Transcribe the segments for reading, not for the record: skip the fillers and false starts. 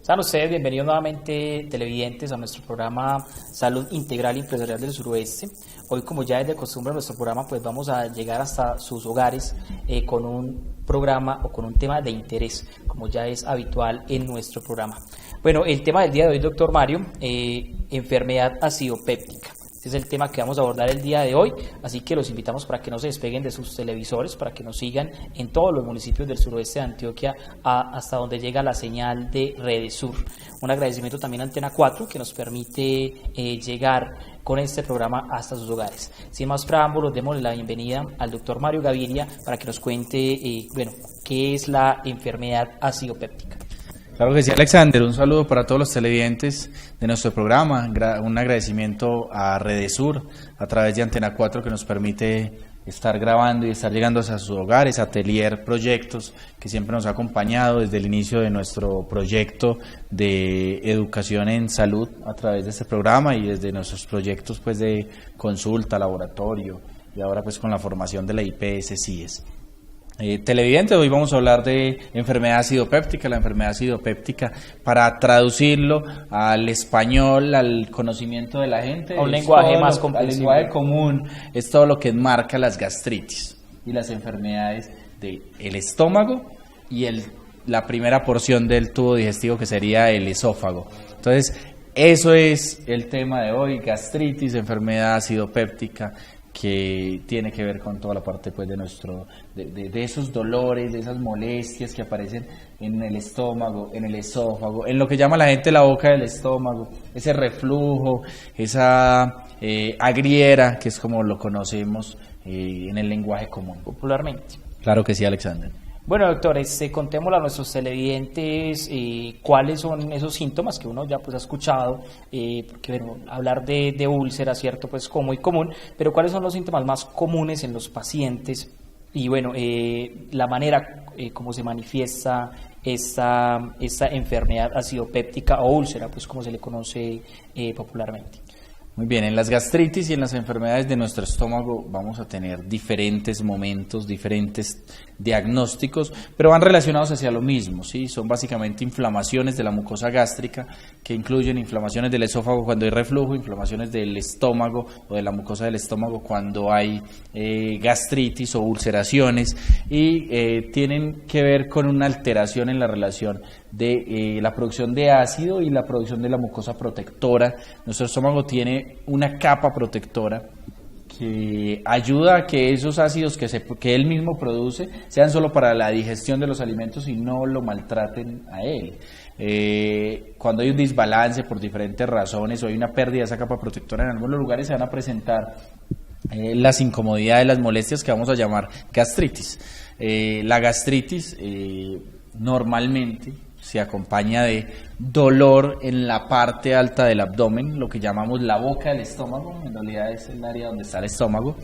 Sean ustedes bienvenidos nuevamente, televidentes, a nuestro programa Salud Integral Empresarial del Suroeste. Hoy, como ya es de costumbre en nuestro programa, pues vamos a llegar hasta sus hogares con un programa o con un tema de interés, como ya es habitual en nuestro programa. Bueno, el tema del día de hoy, doctor Mario, enfermedad acidopéptica. Este es el tema que vamos a abordar el día de hoy, así que los invitamos para que no se despeguen de sus televisores, para que nos sigan en todos los municipios del suroeste de Antioquia hasta donde llega la señal de Redesur. Un agradecimiento también a Antena 4 que nos permite llegar con este programa hasta sus hogares. Sin más preámbulos, démosle la bienvenida al doctor Mario Gaviria para que nos cuente, qué es la enfermedad acidopéptica. Claro que sí, Alexander. Un saludo para todos los televidentes de nuestro programa. Un agradecimiento a Redesur a través de Antena 4 que nos permite estar grabando y estar llegando a sus hogares, Atelier Proyectos, que siempre nos ha acompañado desde el inicio de nuestro proyecto de educación en salud a través de este programa y desde nuestros proyectos pues de consulta, laboratorio y ahora pues con la formación de la IPS-CIES. Televidente, hoy vamos a hablar de enfermedad acidopéptica. La enfermedad acidopéptica, para traducirlo al español, al conocimiento de la gente, a un lenguaje más comprensible, al lenguaje común, es todo lo que enmarca las gastritis y las enfermedades del estómago y la primera porción del tubo digestivo, que sería el esófago. Entonces, eso es el tema de hoy: gastritis, enfermedad acidopéptica, que tiene que ver con toda la parte pues de esos dolores, de esas molestias que aparecen en el estómago, en el esófago, en lo que llama la gente la boca del estómago, ese reflujo, esa agriera, que es como lo conocemos en el lenguaje común. Popularmente. Claro que sí, Alexander. Bueno, doctor, contémosle a nuestros televidentes cuáles son esos síntomas que uno ya pues ha escuchado, porque bueno, hablar de úlceras, cierto, pues como muy común, pero cuáles son los síntomas más comunes en los pacientes y bueno, la manera como se manifiesta esta enfermedad acidopéptica o úlcera, pues como se le conoce popularmente. Muy bien, en las gastritis y en las enfermedades de nuestro estómago vamos a tener diferentes momentos, diferentes diagnósticos, pero van relacionados hacia lo mismo, ¿sí? Son básicamente inflamaciones de la mucosa gástrica, que incluyen inflamaciones del esófago cuando hay reflujo, inflamaciones del estómago o de la mucosa del estómago cuando hay gastritis o ulceraciones, y tienen que ver con una alteración en la relación de la producción de ácido y la producción de la mucosa protectora. Nuestro estómago tiene una capa protectora que ayuda a que esos ácidos que él mismo produce sean solo para la digestión de los alimentos y no lo maltraten a él. Cuando hay un desbalance por diferentes razones o hay una pérdida de esa capa protectora, en algunos lugares se van a presentar las incomodidades, las molestias que vamos a llamar gastritis. La gastritis normalmente se acompaña de dolor en la parte alta del abdomen, lo que llamamos la boca del estómago. En realidad es el área donde está el estómago.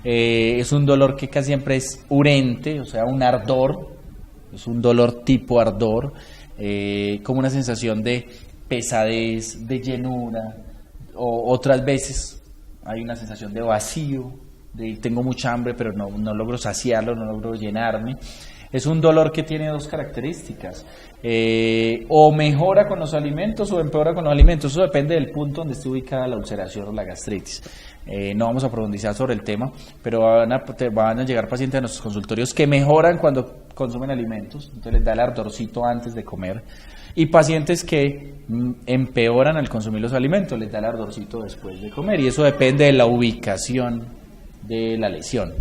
Es un dolor que casi siempre es urente, o sea, un ardor, es un dolor tipo ardor, como una sensación de pesadez, de llenura, o otras veces hay una sensación de vacío, de tengo mucha hambre pero no logro saciarlo, no logro llenarme. Es un dolor que tiene dos características: o mejora con los alimentos o empeora con los alimentos. Eso depende del punto donde esté ubicada la ulceración o la gastritis. No vamos a profundizar sobre el tema, pero van a llegar pacientes a nuestros consultorios que mejoran cuando consumen alimentos, entonces les da el ardorcito antes de comer, y pacientes que empeoran al consumir los alimentos, les da el ardorcito después de comer, y eso depende de la ubicación de la lesión.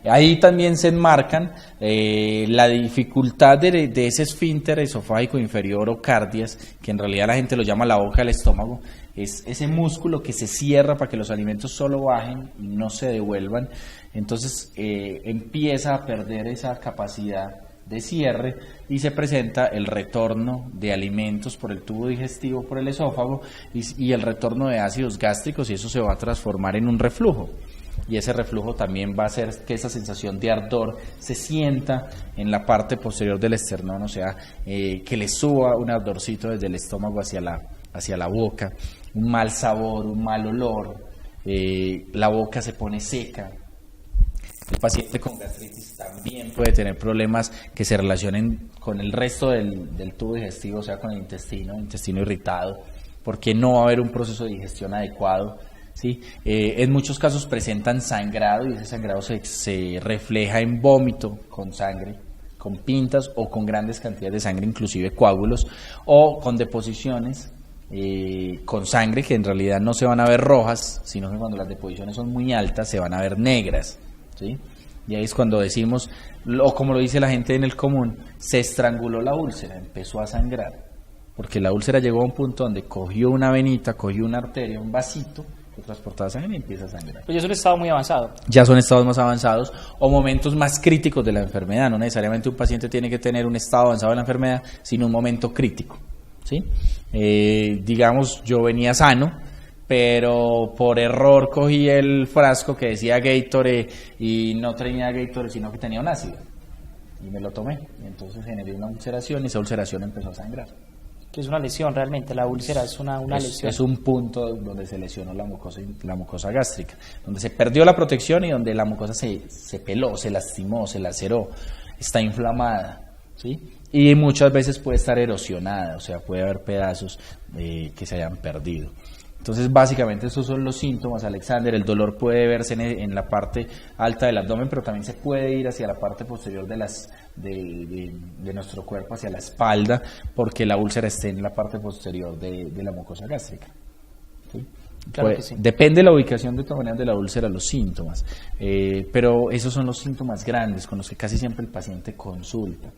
Ahí también se enmarcan la dificultad de ese esfínter esofágico inferior o cardias, que en realidad la gente lo llama la boca del estómago. Es ese músculo que se cierra para que los alimentos solo bajen y no se devuelvan. Entonces empieza a perder esa capacidad de cierre y se presenta el retorno de alimentos por el tubo digestivo, por el esófago, y el retorno de ácidos gástricos, y eso se va a transformar en un reflujo. Y ese reflujo también va a hacer que esa sensación de ardor se sienta en la parte posterior del esternón, o sea, que le suba un ardorcito desde el estómago hacia la boca, un mal sabor, un mal olor, la boca se pone seca. El paciente con gastritis también puede tener problemas que se relacionen con el resto del tubo digestivo, o sea, con el intestino irritado, porque no va a haber un proceso de digestión adecuado, ¿sí? En muchos casos presentan sangrado y ese sangrado se refleja en vómito con sangre, con pintas o con grandes cantidades de sangre, inclusive coágulos, o con deposiciones con sangre que en realidad no se van a ver rojas, sino que cuando las deposiciones son muy altas se van a ver negras, ¿sí? Y ahí es cuando decimos, o como lo dice la gente en el común, se estranguló la úlcera, empezó a sangrar, porque la úlcera llegó a un punto donde cogió una venita, cogió una arteria, un vasito que transportaba sangre y empieza a sangrar. Pues ya es un estado muy avanzado. Ya son estados más avanzados o momentos más críticos de la enfermedad. No necesariamente un paciente tiene que tener un estado avanzado de la enfermedad, sino un momento crítico, ¿sí? Digamos, yo venía sano, pero por error cogí el frasco que decía Gatorade y no tenía Gatorade, sino que tenía un ácido. Y me lo tomé. Y entonces generé una ulceración y esa ulceración empezó a sangrar. Que es una lesión realmente, la úlcera es una lesión. Es un punto donde se lesionó la mucosa gástrica, donde se perdió la protección y donde la mucosa se peló, se lastimó, se laceró, está inflamada, ¿sí? Y muchas veces puede estar erosionada, o sea, puede haber pedazos que se hayan perdido. Entonces, básicamente, estos son los síntomas, Alexander. El dolor puede verse en la parte alta del abdomen, pero también se puede ir hacia la parte posterior de nuestro cuerpo, hacia la espalda, porque la úlcera esté en la parte posterior de la mucosa gástrica. ¿Sí? Claro que sí. Depende de la ubicación de todas maneras de la úlcera, los síntomas, pero esos son los síntomas grandes con los que casi siempre el paciente consulta.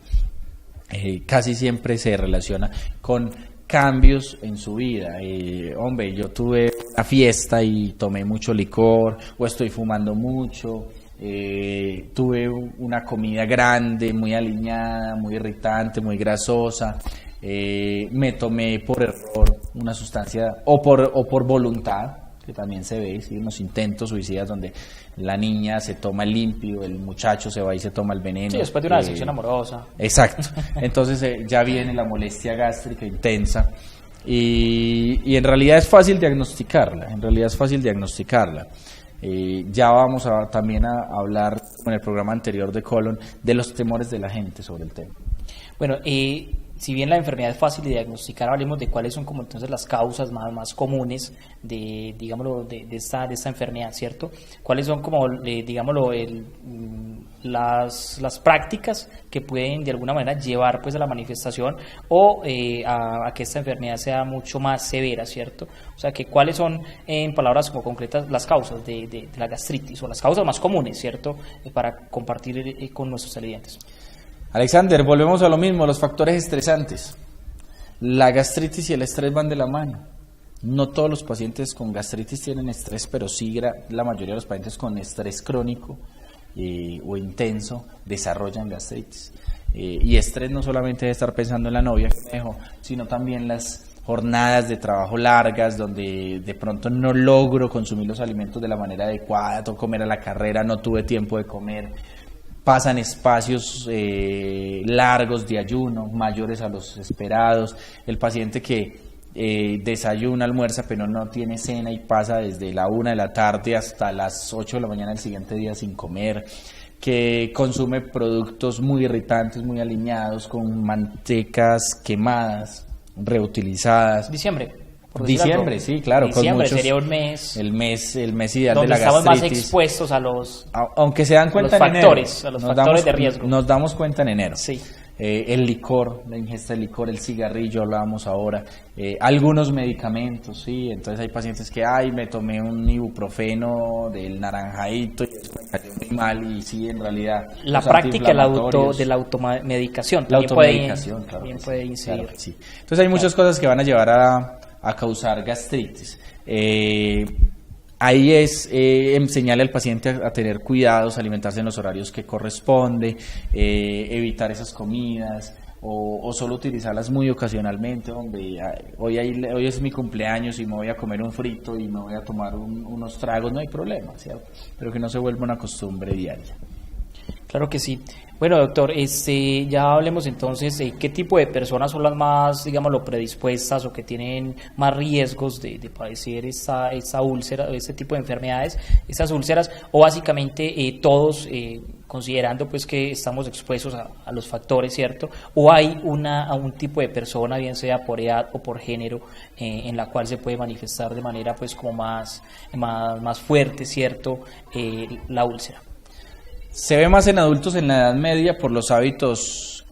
Casi siempre se relaciona con cambios en su vida. Hombre, yo tuve una fiesta y tomé mucho licor, o estoy fumando mucho, tuve una comida grande, muy aliñada, muy irritante, muy grasosa, me tomé por error una sustancia, o por voluntad, que también se ve, ¿sí? Unos intentos suicidas donde la niña se toma el limpio, el muchacho se va y se toma el veneno. Sí, después de una decepción amorosa. Exacto. Entonces ya viene la molestia gástrica intensa y en realidad es fácil diagnosticarla, ya vamos también a hablar en el programa anterior de colon de los temores de la gente sobre el tema. Bueno, si bien la enfermedad es fácil de diagnosticar, hablemos de cuáles son como entonces las causas más comunes de esta enfermedad, ¿cierto? ¿Cuáles son como, las prácticas que pueden de alguna manera llevar pues a la manifestación o a que esta enfermedad sea mucho más severa, ¿cierto? O sea, que cuáles son, en palabras como concretas, las causas de la gastritis o las causas más comunes, ¿cierto? Para compartir con nuestros televidentes. Alexander, volvemos a lo mismo, los factores estresantes. La gastritis y el estrés van de la mano. No todos los pacientes con gastritis tienen estrés, pero sí la mayoría de los pacientes con estrés crónico o intenso desarrollan gastritis. Y estrés no solamente de estar pensando en la novia que me dejó, sino también las jornadas de trabajo largas donde de pronto no logro consumir los alimentos de la manera adecuada, tengo que comer a la carrera, no tuve tiempo de comer. Pasan espacios largos de ayuno, mayores a los esperados. El paciente que desayuna, almuerza, pero no tiene cena y pasa desde la 1 de la tarde hasta las 8 de la mañana del siguiente día sin comer. Que consume productos muy irritantes, muy aliñados, con mantecas quemadas, reutilizadas. Diciembre, sí, claro. Diciembre con muchos, sería un mes. El mes ideal donde de la estamos gastritis. más expuestos a los Aunque se dan cuenta a los en factores, enero. a los factores de riesgo. Nos damos cuenta en enero. Sí. El licor, la ingesta de licor, el cigarrillo, hablábamos ahora, algunos medicamentos, sí, entonces hay pacientes que, me tomé un ibuprofeno del naranjadito y me cayó muy mal, y sí, en realidad... La práctica de la automedicación la también puede incidir. Claro, sí. Entonces hay muchas cosas que van a llevar a causar gastritis. Ahí es enseñarle al paciente a tener cuidados, alimentarse en los horarios que corresponde, evitar esas comidas o solo utilizarlas muy ocasionalmente. Hombre, hoy es mi cumpleaños y me voy a comer un frito y me voy a tomar unos tragos, no hay problema, ¿cierto? Pero que no se vuelva una costumbre diaria. Claro que sí. Bueno, doctor, ya hablemos entonces de qué tipo de personas son las más, digámoslo, predispuestas o que tienen más riesgos de padecer esta úlcera, este tipo de enfermedades, estas úlceras, o básicamente todos, considerando pues que estamos expuestos a los factores, ¿cierto? O hay a un tipo de persona, bien sea por edad o por género, en la cual se puede manifestar de manera pues como más fuerte, ¿cierto? La úlcera. Se ve más en adultos en la edad media por los hábitos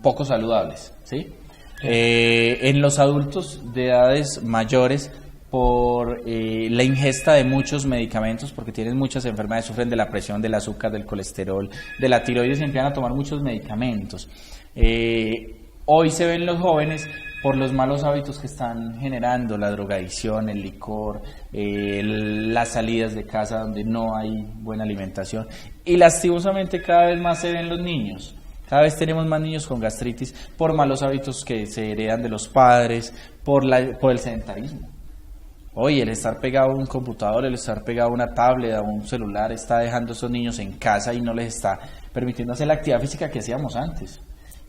poco saludables, ¿sí? En los adultos de edades mayores por la ingesta de muchos medicamentos, porque tienen muchas enfermedades, sufren de la presión, del azúcar, del colesterol, de la tiroides, y empiezan a tomar muchos medicamentos. Hoy se ven los jóvenes por los malos hábitos que están generando, la drogadicción, el licor, las salidas de casa donde no hay buena alimentación, y lastimosamente cada vez más se ven los niños. Cada vez tenemos más niños con gastritis por malos hábitos que se heredan de los padres, por el sedentarismo. Hoy el estar pegado a un computador, el estar pegado a una tablet, a un celular, está dejando a esos niños en casa y no les está permitiendo hacer la actividad física que hacíamos antes.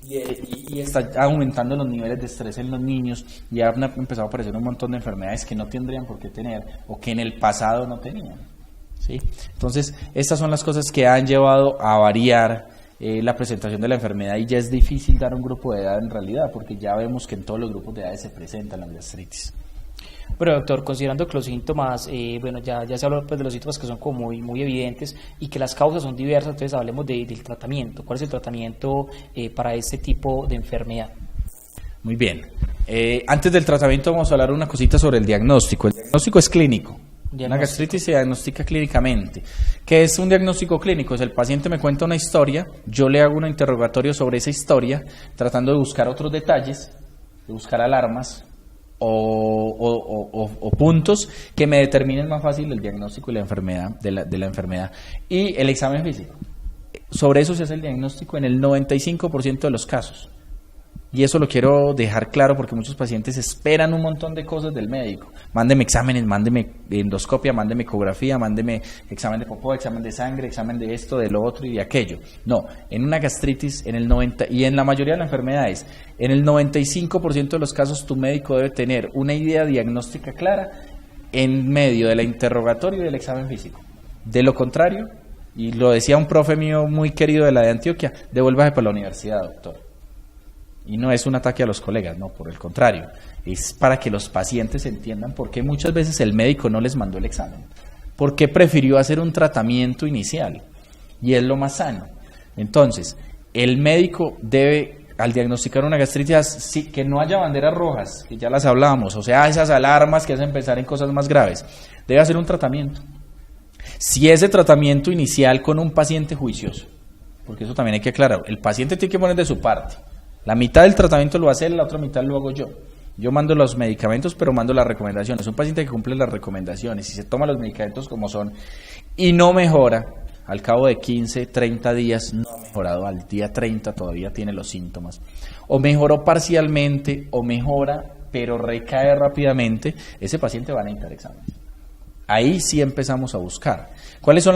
Y está aumentando los niveles de estrés en los niños, y han empezado a aparecer un montón de enfermedades que no tendrían por qué tener o que en el pasado no tenían, ¿sí? Entonces, estas son las cosas que han llevado a variar la presentación de la enfermedad, y ya es difícil dar un grupo de edad en realidad, porque ya vemos que en todos los grupos de edades se presentan las gastritis. Bueno, doctor, considerando que los síntomas, bueno, ya se habló pues, de los síntomas que son como muy evidentes y que las causas son diversas, entonces hablemos del tratamiento. ¿Cuál es el tratamiento para este tipo de enfermedad? Muy bien. Antes del tratamiento vamos a hablar una cosita sobre el diagnóstico. El diagnóstico es clínico. Una gastritis se diagnostica clínicamente. ¿Qué es un diagnóstico clínico? Es el paciente me cuenta una historia, yo le hago un interrogatorio sobre esa historia, tratando de buscar otros detalles, de buscar alarmas, o puntos que me determinen más fácil el diagnóstico y la enfermedad de la enfermedad, y el examen físico. Sobre eso se hace el diagnóstico en el 95% de los casos, y eso lo quiero dejar claro porque muchos pacientes esperan un montón de cosas del médico. Mándeme exámenes, mándeme endoscopia, mándeme ecografía, mándeme examen de popó, examen de sangre, examen de esto, de lo otro y de aquello. No, en una gastritis, y en la mayoría de las enfermedades, en el 95% de los casos tu médico debe tener una idea diagnóstica clara en medio del interrogatorio y del examen físico. De lo contrario, y lo decía un profe mío muy querido de la de Antioquia, devuélvase para la universidad, doctor. Y no es un ataque a los colegas, no, por el contrario, es para que los pacientes entiendan por qué muchas veces el médico no les mandó el examen, por qué prefirió hacer un tratamiento inicial, y es lo más sano. Entonces, el médico debe, al diagnosticar una gastritis, sí, que no haya banderas rojas, que ya las hablábamos, o sea, esas alarmas que hacen pensar en cosas más graves, debe hacer un tratamiento. Si ese tratamiento inicial con un paciente juicioso, porque eso también hay que aclarar, el paciente tiene que poner de su parte. La mitad del tratamiento lo hace él, la otra mitad lo hago yo. Yo mando los medicamentos, pero mando las recomendaciones. Un paciente que cumple las recomendaciones y se toma los medicamentos como son y no mejora, al cabo de 15, 30 días, no ha mejorado, al día 30 todavía tiene los síntomas, o mejoró parcialmente, o mejora, pero recae rápidamente, ese paciente va a necesitar exámenes. Ahí sí empezamos a buscar. ¿Cuáles son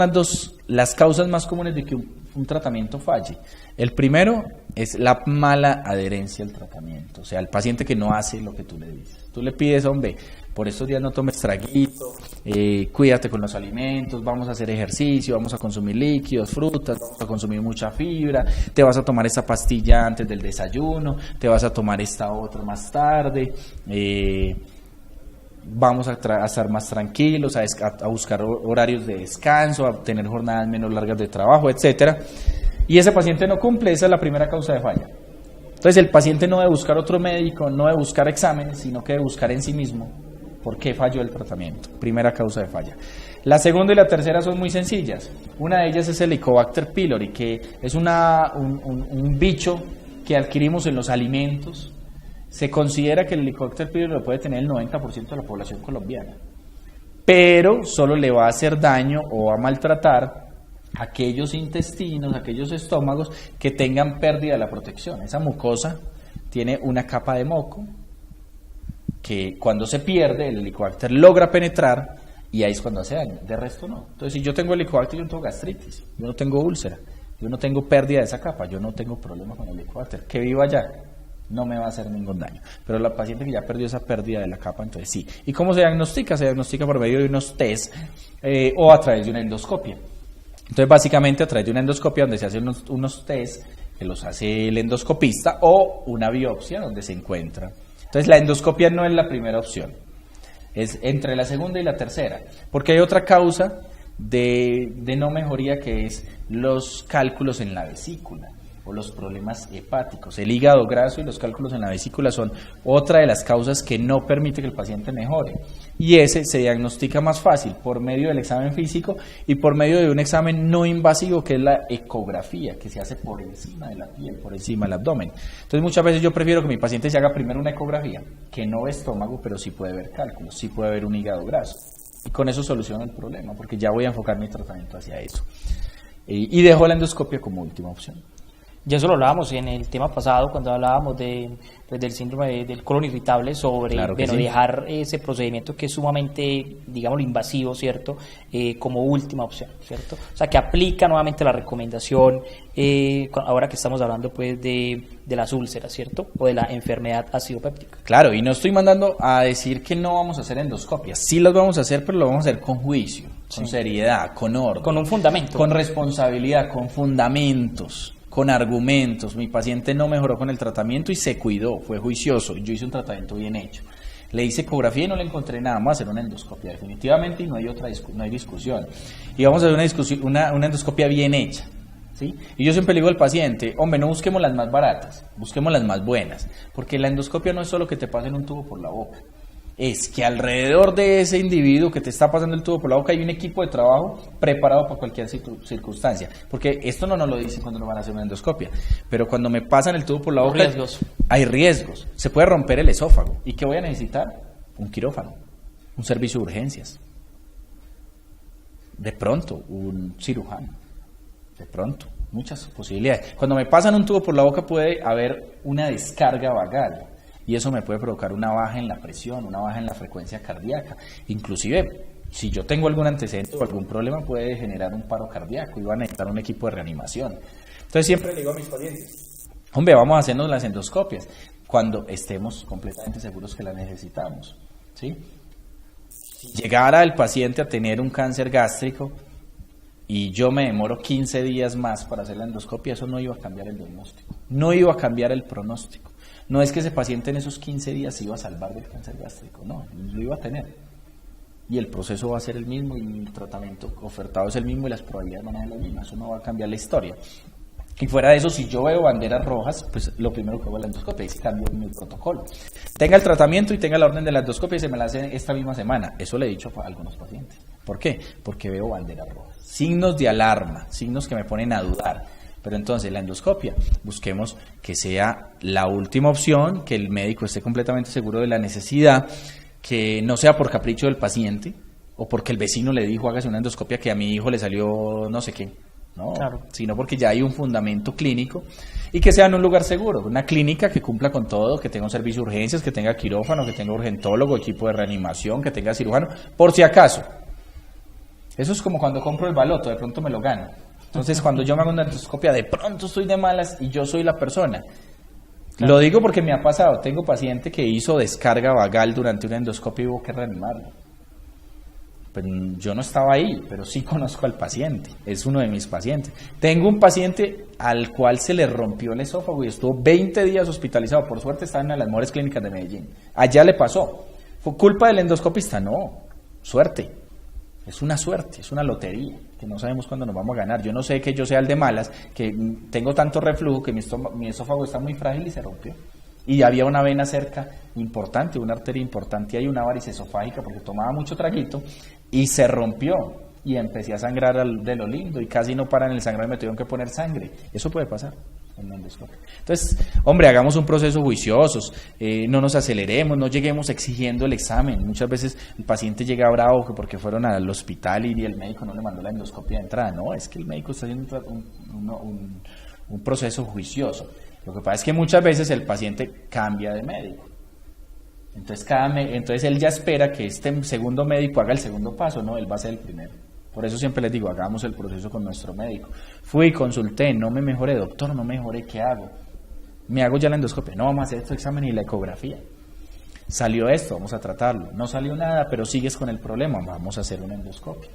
las causas más comunes de que un tratamiento falle? El primero es la mala adherencia al tratamiento, o sea, el paciente que no hace lo que tú le dices. Tú le pides, hombre, por estos días no tomes traguito, cuídate con los alimentos, vamos a hacer ejercicio, vamos a consumir líquidos, frutas, vamos a consumir mucha fibra, te vas a tomar esta pastilla antes del desayuno, te vas a tomar esta otra más tarde, vamos a estar más tranquilos, a buscar horarios de descanso, a tener jornadas menos largas de trabajo, etcétera. Y ese paciente no cumple, esa es la primera causa de falla. Entonces el paciente no debe buscar otro médico, no debe buscar exámenes, sino que debe buscar en sí mismo por qué falló el tratamiento. Primera causa de falla. La segunda y la tercera son muy sencillas. Una de ellas es el Helicobacter pylori, que es un bicho que adquirimos en los alimentos. Se considera que el Helicobacter pylori lo puede tener el 90% de la población colombiana, pero solo le va a hacer daño o va a maltratar aquellos intestinos, aquellos estómagos que tengan pérdida de la protección. Esa mucosa tiene una capa de moco que cuando se pierde el Helicobacter logra penetrar y ahí es cuando hace daño, de resto no. Entonces si yo tengo Helicobacter yo no tengo gastritis, yo no tengo úlcera, yo no tengo pérdida de esa capa, yo no tengo problema con el Helicobacter, que viva allá, no me va a hacer ningún daño. Pero la paciente que ya perdió esa pérdida de la capa, entonces sí. ¿Y cómo se diagnostica? Se diagnostica por medio de unos test o a través de una endoscopia. Entonces, básicamente a través de una endoscopia donde se hacen unos test que los hace el endoscopista o una biopsia donde se encuentra. Entonces, la endoscopia no es la primera opción, es entre la segunda y la tercera, porque hay otra causa de no mejoría que es los cálculos en la vesícula o los problemas hepáticos. El hígado graso y los cálculos en la vesícula son otra de las causas que no permite que el paciente mejore. Y ese se diagnostica más fácil por medio del examen físico y por medio de un examen no invasivo que es la ecografía, que se hace por encima de la piel, por encima del abdomen. Entonces muchas veces yo prefiero que mi paciente se haga primero una ecografía, que no ve estómago, pero sí puede ver cálculos, sí puede ver un hígado graso. Y con eso soluciono el problema, porque ya voy a enfocar mi tratamiento hacia eso. Y dejo la endoscopia como última opción. Ya eso lo hablábamos en el tema pasado, cuando hablábamos del síndrome del colon irritable, sobre Claro que sí. dejar ese procedimiento que es sumamente, digámoslo, invasivo, ¿cierto? Como última opción, ¿cierto? O sea, que aplica nuevamente la recomendación, ahora que estamos hablando pues de las úlceras, ¿cierto? O de la enfermedad ácido péptica. Claro, y no estoy mandando a decir que no vamos a hacer endoscopias. Sí las vamos a hacer, pero lo vamos a hacer con juicio, con seriedad, con orden. Con un fundamento. Con responsabilidad, con fundamentos, con argumentos. Mi paciente no mejoró con el tratamiento y se cuidó, fue juicioso. Yo hice un tratamiento bien hecho. Le hice ecografía y no le encontré nada más, hacer una endoscopia definitivamente, y no hay discusión. Y vamos a hacer una endoscopia bien hecha, ¿sí? Y yo siempre le digo al paciente, hombre, no busquemos las más baratas, busquemos las más buenas, porque la endoscopia no es solo que te pasen un tubo por la boca, es que alrededor de ese individuo que te está pasando el tubo por la boca hay un equipo de trabajo preparado para cualquier circunstancia, porque esto no nos lo dicen cuando nos van a hacer una endoscopia, pero cuando me pasan el tubo por la boca hay riesgos, se puede romper el esófago. ¿Y qué voy a necesitar? Un quirófano, un servicio de urgencias, de pronto un cirujano, de pronto, muchas posibilidades. Cuando me pasan un tubo por la boca puede haber una descarga vagal, y eso me puede provocar una baja en la presión, una baja en la frecuencia cardíaca. Inclusive, si yo tengo algún antecedente o algún problema, puede generar un paro cardíaco y va a necesitar un equipo de reanimación. Entonces siempre le digo a mis pacientes, hombre, vamos a hacernos las endoscopias cuando estemos completamente seguros que las necesitamos, ¿sí? Si llegara el paciente a tener un cáncer gástrico y yo me demoro 15 días más para hacer la endoscopia, eso no iba a cambiar el diagnóstico, no iba a cambiar el pronóstico. No es que ese paciente en esos 15 días se iba a salvar del cáncer gástrico, no, lo iba a tener. Y el proceso va a ser el mismo y el tratamiento ofertado es el mismo y las probabilidades van a ser las mismas, eso no va a cambiar la historia. Y fuera de eso, si yo veo banderas rojas, pues lo primero que hago es la endoscopia, es cambio mi protocolo. Tenga el tratamiento y tenga la orden de la endoscopia y se me la hace esta misma semana. Eso le he dicho a algunos pacientes. ¿Por qué? Porque veo banderas rojas. Signos de alarma, signos que me ponen a dudar. Pero entonces la endoscopia, busquemos que sea la última opción, que el médico esté completamente seguro de la necesidad, que no sea por capricho del paciente o porque el vecino le dijo hágase una endoscopia que a mi hijo le salió no sé qué, no, claro, sino porque ya hay un fundamento clínico y que sea en un lugar seguro, una clínica que cumpla con todo, que tenga un servicio de urgencias, que tenga quirófano, que tenga urgentólogo, equipo de reanimación, que tenga cirujano, por si acaso. Eso es como cuando compro el baloto, de pronto me lo gano. Entonces, cuando yo me hago una endoscopia, de pronto estoy de malas y yo soy la persona. Claro. Lo digo porque me ha pasado. Tengo paciente que hizo descarga vagal durante una endoscopia y hubo que reanimarlo. Pues yo no estaba ahí, pero sí conozco al paciente. Es uno de mis pacientes. Tengo un paciente al cual se le rompió el esófago y estuvo 20 días hospitalizado. Por suerte está en una de las mejores clínicas de Medellín. Allá le pasó. ¿Fue culpa del endoscopista? No. Suerte. Es una suerte, es una lotería, que no sabemos cuándo nos vamos a ganar. Yo no sé que yo sea el de malas, que tengo tanto reflujo, que mi esófago está muy frágil y se rompió. Y había una vena cerca importante, una arteria importante, hay una varice esofágica, porque tomaba mucho traguito, y se rompió. Y empecé a sangrar de lo lindo, y casi no paran el sangrar, me tuvieron que poner sangre. Eso puede pasar en la endoscopia. Entonces, hombre, hagamos un proceso juiciosos, no nos aceleremos, no lleguemos exigiendo el examen. Muchas veces el paciente llega bravo porque fueron al hospital y el médico no le mandó la endoscopia de entrada. No, es que el médico está haciendo un proceso juicioso. Lo que pasa es que muchas veces el paciente cambia de médico. Entonces él ya espera que este segundo médico haga el segundo paso, no, él va a ser el primero. Por eso siempre les digo, hagamos el proceso con nuestro médico. Fui, consulté, no me mejoré, doctor, no me mejoré, ¿qué hago? Me hago ya la endoscopia, no, vamos a hacer este examen y la ecografía. Salió esto, vamos a tratarlo. No salió nada, pero sigues con el problema, vamos a hacer una endoscopia.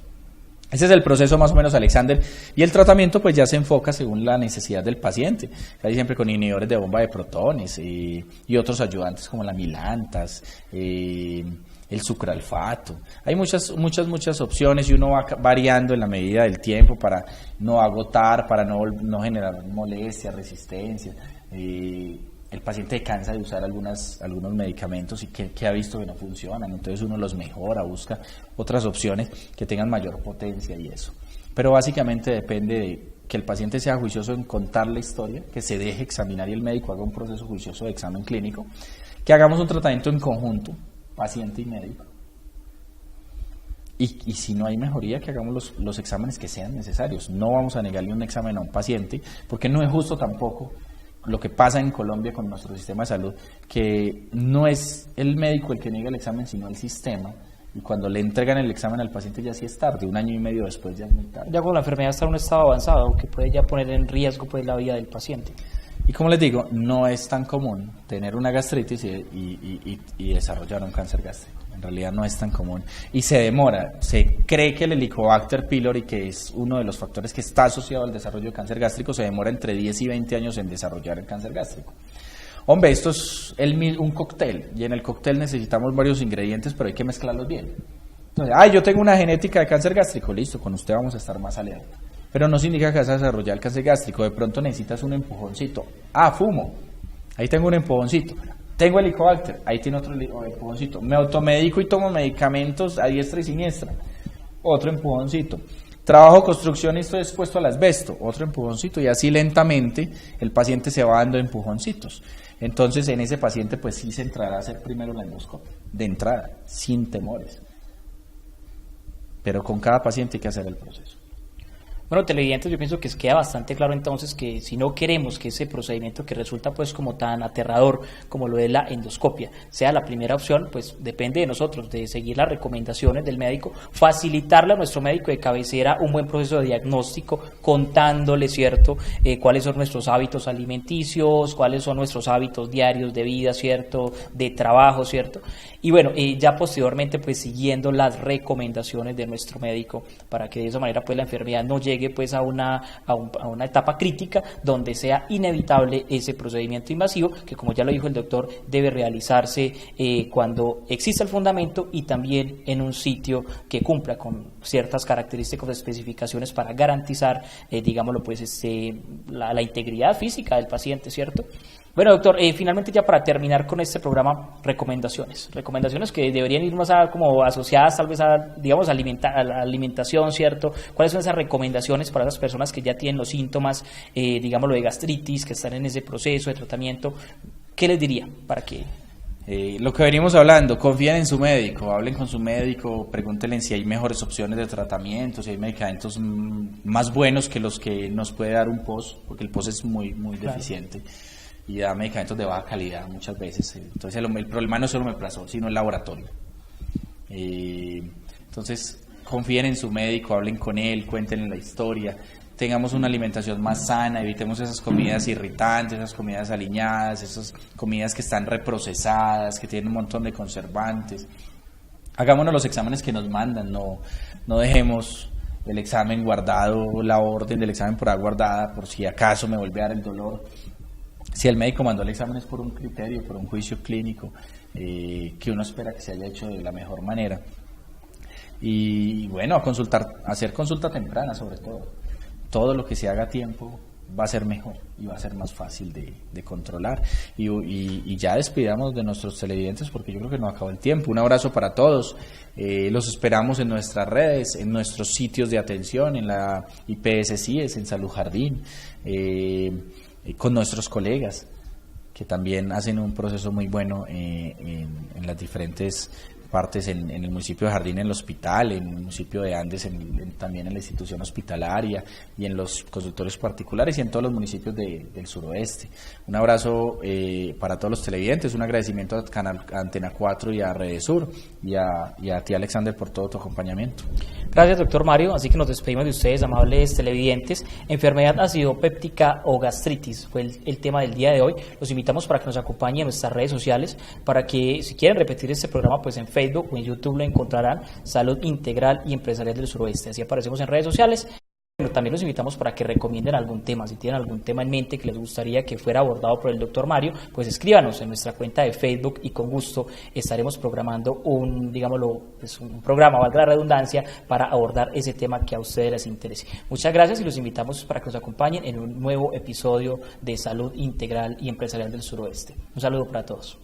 Ese es el proceso más o menos, Alexander, y el tratamiento pues ya se enfoca según la necesidad del paciente, casi siempre con inhibidores de bomba de protones y otros ayudantes como la milantas, el sucralfato. Hay muchas opciones y uno va variando en la medida del tiempo para no agotar, para no generar molestia, resistencia. El paciente cansa de usar algunos medicamentos y que ha visto que no funcionan, entonces uno los mejora, busca otras opciones que tengan mayor potencia y eso. Pero básicamente depende de que el paciente sea juicioso en contar la historia, que se deje examinar y el médico haga un proceso juicioso de examen clínico, que hagamos un tratamiento en conjunto, paciente y médico. Y si no hay mejoría, que hagamos los exámenes que sean necesarios. No vamos a negarle un examen a un paciente, porque no es justo tampoco lo que pasa en Colombia con nuestro sistema de salud, que no es el médico el que niega el examen, sino el sistema, y cuando le entregan el examen al paciente ya sí es tarde, 1 año y medio después ya es muy tarde. Ya cuando la enfermedad está en un estado avanzado, que puede ya poner en riesgo pues la vida del paciente. Y como les digo, no es tan común tener una gastritis y desarrollar un cáncer gástrico. En realidad no es tan común. Y se demora. Se cree que el Helicobacter pylori, que es uno de los factores que está asociado al desarrollo de cáncer gástrico, se demora entre 10 y 20 años en desarrollar el cáncer gástrico. Hombre, esto es un cóctel. Y en el cóctel necesitamos varios ingredientes, pero hay que mezclarlos bien. Entonces, yo tengo una genética de cáncer gástrico. Listo, con usted vamos a estar más alerta. Pero no significa que vas a desarrollar el cáncer gástrico. De pronto necesitas un empujoncito. Fumo. Ahí tengo un empujoncito. Tengo Helicobacter. Ahí tiene otro empujoncito. Me automedico y tomo medicamentos a diestra y siniestra. Otro empujoncito. Trabajo construcción y estoy expuesto al asbesto. Otro empujoncito. Y así lentamente el paciente se va dando empujoncitos. Entonces en ese paciente pues sí se entrará a hacer primero la endoscopia. De entrada, sin temores. Pero con cada paciente hay que hacer el proceso. Bueno, televidentes, yo pienso que queda bastante claro entonces que si no queremos que ese procedimiento que resulta pues como tan aterrador como lo de la endoscopia sea la primera opción, pues depende de nosotros, de seguir las recomendaciones del médico, facilitarle a nuestro médico de cabecera un buen proceso de diagnóstico, contándole, ¿cierto?, cuáles son nuestros hábitos alimenticios, cuáles son nuestros hábitos diarios de vida, ¿cierto?, de trabajo, ¿cierto?, y bueno, ya posteriormente pues siguiendo las recomendaciones de nuestro médico para que de esa manera pues la enfermedad no llegue pues a una etapa crítica donde sea inevitable ese procedimiento invasivo que, como ya lo dijo el doctor, debe realizarse cuando exista el fundamento y también en un sitio que cumpla con ciertas características o especificaciones para garantizar, digámoslo pues, la integridad física del paciente, ¿cierto? Bueno, doctor, finalmente ya para terminar con este programa, recomendaciones que deberían ir más como asociadas tal vez a, digamos, a la alimentación, ¿cierto? ¿Cuáles son esas recomendaciones para las personas que ya tienen los síntomas, digámoslo, de gastritis, que están en ese proceso de tratamiento? ¿Qué les diría para que...? Lo que venimos hablando, confíen en su médico, hablen con su médico, pregúntenle si hay mejores opciones de tratamiento, si hay medicamentos más buenos que los que nos puede dar un POS, porque el POS es muy deficiente. Y da medicamentos de baja calidad muchas veces. Entonces el problema no es solo omeprazol, sino el laboratorio. Entonces confíen en su médico, hablen con él, cuéntenle la historia, tengamos una alimentación más sana, evitemos esas comidas irritantes, esas comidas aliñadas, esas comidas que están reprocesadas, que tienen un montón de conservantes. Hagámonos los exámenes que nos mandan, no dejemos el examen guardado, la orden del examen por ahí guardada, por si acaso me vuelve a dar el dolor. Si el médico mandó el examen es por un criterio, por un juicio clínico que uno espera que se haya hecho de la mejor manera. Y bueno, hacer consulta temprana sobre todo. Todo lo que se haga a tiempo va a ser mejor y va a ser más fácil de controlar. Y ya despidamos de nuestros televidentes porque yo creo que no acabó el tiempo. Un abrazo para todos. Los esperamos en nuestras redes, en nuestros sitios de atención, en la IPS-CIES, en Salud Jardín, con nuestros colegas que también hacen un proceso muy bueno en las diferentes partes en el municipio de Jardín, en el hospital, en el municipio de Andes, también en la institución hospitalaria y en los consultorios particulares y en todos los municipios del suroeste. Un abrazo para todos los televidentes, un agradecimiento a Antena 4 y a Redesur y a ti, Alexander, por todo tu acompañamiento. Gracias, doctor Mario. Así que nos despedimos de ustedes, amables televidentes. Enfermedad acidopéptica o gastritis fue el tema del día de hoy. Los invitamos para que nos acompañen en nuestras redes sociales, para que si quieren repetir este programa, pues en Facebook o en YouTube lo encontrarán, Salud Integral y Empresarial del Suroeste. Así aparecemos en redes sociales. Pero también los invitamos para que recomienden algún tema. Si tienen algún tema en mente que les gustaría que fuera abordado por el doctor Mario, pues escríbanos en nuestra cuenta de Facebook y con gusto estaremos programando un programa, valga la redundancia, para abordar ese tema que a ustedes les interese. Muchas gracias y los invitamos para que nos acompañen en un nuevo episodio de Salud Integral y Empresarial del Suroeste. Un saludo para todos.